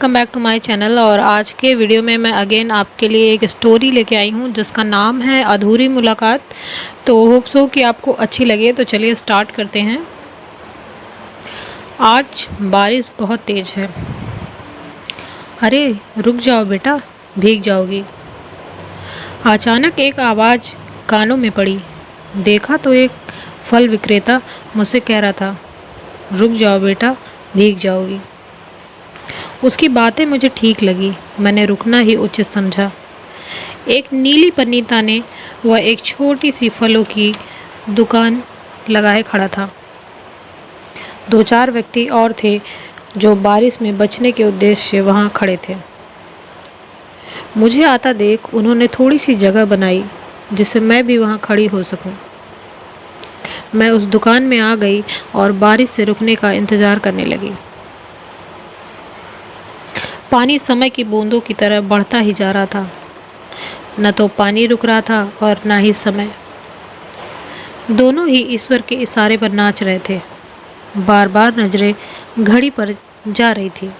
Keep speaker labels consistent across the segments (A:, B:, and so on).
A: Welcome back to my channel. और आज के वीडियो में मैं अगेन आपके लिए एक स्टोरी लेके आई हूँ जिसका नाम है अधूरी मुलाकात। तो होप सो कि आपको अच्छी लगे। तो चलिए स्टार्ट करते हैं। आज बारिश बहुत तेज़ है। अरे रुक जाओ बेटा, भीग जाओगी। अचानक एक आवाज़ कानों में पड़ी। देखा तो एक फल विक्रेता मुझसे कह रहा था, रुक जाओ बेटा, भीग जाओगी। उसकी बातें मुझे ठीक लगी। मैंने रुकना ही उचित समझा। एक नीली पन्नीता ने वह एक छोटी सी फलों की दुकान लगाए खड़ा था। दो चार व्यक्ति और थे जो बारिश में बचने के उद्देश्य से वहाँ खड़े थे। मुझे आता देख उन्होंने थोड़ी सी जगह बनाई जिससे मैं भी वहाँ खड़ी हो सकूं। मैं उस दुकान में आ गई और बारिश से रुकने का इंतज़ार करने लगी। पानी समय की बूंदों की तरह बढ़ता ही जा रहा था। न तो पानी रुक रहा था और न ही समय। दोनों ही ईश्वर के इशारे पर नाच रहे थे। बार बार नजरें घड़ी पर जा रही थी।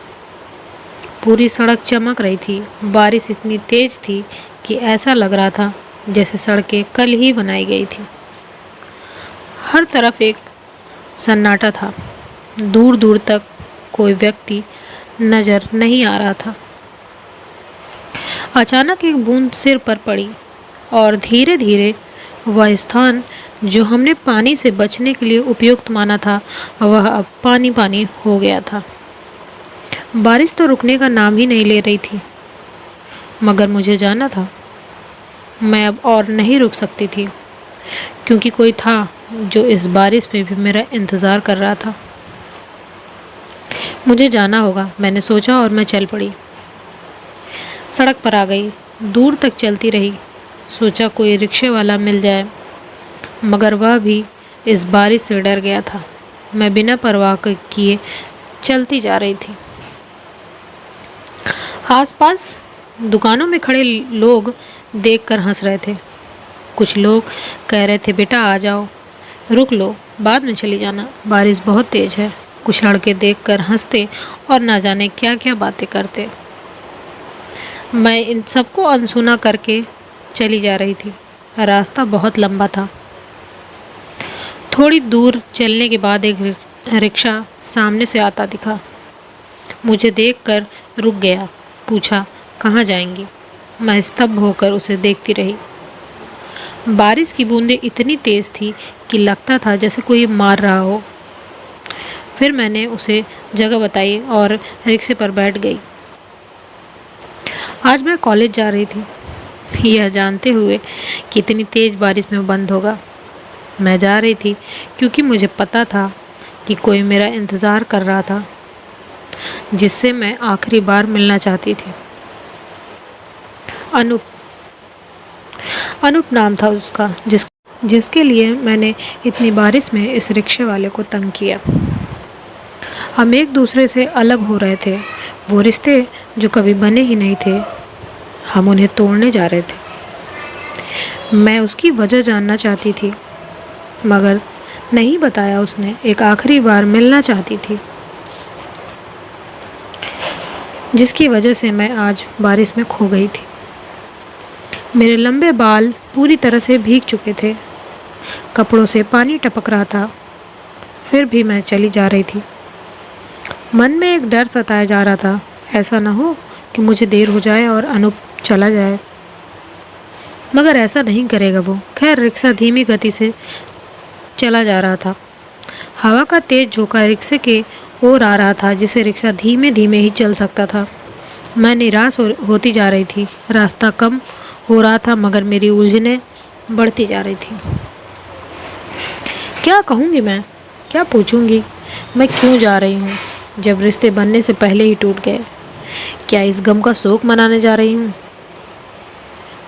A: पूरी सड़क चमक रही थी। बारिश इतनी तेज थी कि ऐसा लग रहा था जैसे सड़कें कल ही बनाई गई थी। हर तरफ एक सन्नाटा था। दूर दूर तक कोई व्यक्ति नजर नहीं आ रहा था। अचानक एक बूंद सिर पर पड़ी और धीरे धीरे वह स्थान जो हमने पानी से बचने के लिए उपयुक्त माना था वह अब पानी पानी हो गया था। बारिश तो रुकने का नाम ही नहीं ले रही थी, मगर मुझे जाना था। मैं अब और नहीं रुक सकती थी क्योंकि कोई था जो इस बारिश में भी मेरा इंतज़ार कर रहा था। मुझे जाना होगा, मैंने सोचा और मैं चल पड़ी। सड़क पर आ गई। दूर तक चलती रही। सोचा कोई रिक्शे वाला मिल जाए, मगर वह भी इस बारिश से डर गया था। मैं बिना परवाह किए चलती जा रही थी। आसपास दुकानों में खड़े लोग देखकर हंस रहे थे। कुछ लोग कह रहे थे, बेटा आ जाओ, रुक लो, बाद में चली जाना, बारिश बहुत तेज है। कुछ लड़के देखकर हंसते और ना जाने क्या क्या बातें करते। मैं इन सबको अनसुना करके चली जा रही थी। रास्ता बहुत लंबा था। थोड़ी दूर चलने के बाद एक रिक्शा सामने से आता दिखा। मुझे देखकर रुक गया। पूछा, कहाँ जाएंगी? मैं स्तब्ध होकर उसे देखती रही। बारिश की बूंदें इतनी तेज थी कि लगता था जैसे कोई मार रहा हो। फिर मैंने उसे जगह बताई और रिक्शे पर बैठ गई। आज मैं कॉलेज जा रही थी, यह जानते हुए कि इतनी तेज़ बारिश में बंद होगा। मैं जा रही थी क्योंकि मुझे पता था कि कोई मेरा इंतज़ार कर रहा था, जिससे मैं आखिरी बार मिलना चाहती थी। अनूप नाम था उसका, जिसके लिए मैंने इतनी बारिश में इस रिक्शे वाले को तंग किया। हम एक दूसरे से अलग हो रहे थे। वो रिश्ते जो कभी बने ही नहीं थे, हम उन्हें तोड़ने जा रहे थे। मैं उसकी वजह जानना चाहती थी, मगर नहीं बताया उसने। एक आखिरी बार मिलना चाहती थी, जिसकी वजह से मैं आज बारिश में खो गई थी। मेरे लंबे बाल पूरी तरह से भीग चुके थे। कपड़ों से पानी टपक रहा था। फिर भी मैं चली जा रही थी। मन में एक डर सताया जा रहा था, ऐसा ना हो कि मुझे देर हो जाए और अनूप चला जाए। मगर ऐसा नहीं करेगा वो। खैर, रिक्शा धीमी गति से चला जा रहा था। हवा का तेज झोंका रिक्शे के ओर आ रहा था, जिसे रिक्शा धीमे धीमे ही चल सकता था। मैं निराश होती जा रही थी। रास्ता कम हो रहा था, मगर मेरी उलझनें बढ़ती जा रही थी। क्या कहूँगी मैं, क्या पूछूँगी? मैं क्यों जा रही हूँ जब रिश्ते बनने से पहले ही टूट गए? क्या इस गम का शोक मनाने जा रही हूँ?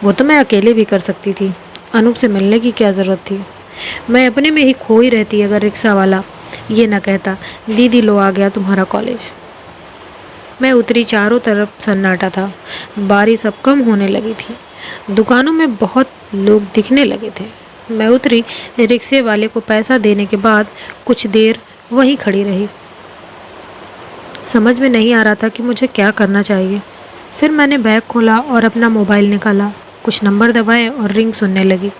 A: वो तो मैं अकेले भी कर सकती थी। अनूप से मिलने की क्या ज़रूरत थी? मैं अपने में ही खोई रहती अगर रिक्शा वाला ये ना कहता, दीदी लो आ गया तुम्हारा कॉलेज। मैं उतरी। चारों तरफ सन्नाटा था। बारिश अब कम होने लगी थी। दुकानों में बहुत लोग दिखने लगे थे। मैं उतरी। रिक्शे वाले को पैसा देने के बाद कुछ देर वहीं खड़ी रही। समझ में नहीं आ रहा था कि मुझे क्या करना चाहिए। फिर मैंने बैग खोला और अपना मोबाइल निकाला, कुछ नंबर दबाए और रिंग सुनने लगी।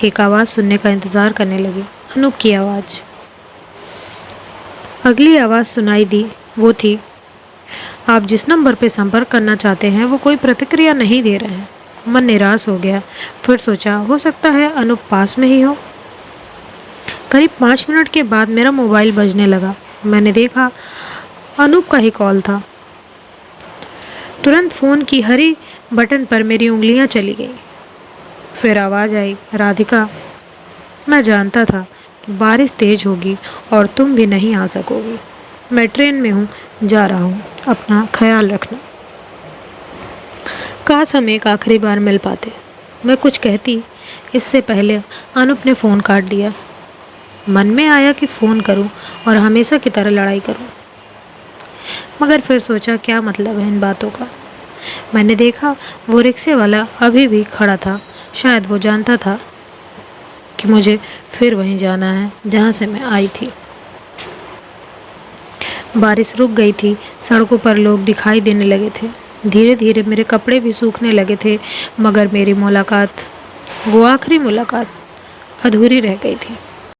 A: एक आवाज़ सुनने का इंतज़ार करने लगी, अनूप की आवाज़। अगली आवाज़ सुनाई दी, वो थी, आप जिस नंबर पर संपर्क करना चाहते हैं वो कोई प्रतिक्रिया नहीं दे रहे हैं। मन निराश हो गया। फिर सोचा हो सकता है अनूप पास में ही हो। करीब 5 मिनट के बाद मेरा मोबाइल बजने लगा। मैंने देखा अनूप का ही कॉल था। तुरंत फ़ोन की हरी बटन पर मेरी उंगलियां चली गईं। फिर आवाज़ आई, राधिका, मैं जानता था कि बारिश तेज़ होगी और तुम भी नहीं आ सकोगी। मैं ट्रेन में हूँ, जा रहा हूँ, अपना ख्याल रखना। काश हम एक आखिरी बार मिल पाते। मैं कुछ कहती इससे पहले अनूप ने फ़ोन काट दिया। मन में आया कि फ़ोन करूं और हमेशा की तरह लड़ाई करूं, मगर फिर सोचा क्या मतलब है इन बातों का। मैंने देखा वो रिक्शे वाला अभी भी खड़ा था। शायद वो जानता था कि मुझे फिर वहीं जाना है जहां से मैं आई थी। बारिश रुक गई थी, सड़कों पर लोग दिखाई देने लगे थे। धीरे धीरे मेरे कपड़े भी सूखने लगे थे, मगर मेरी मुलाकात, वो आखिरी मुलाकात, अधूरी रह गई थी।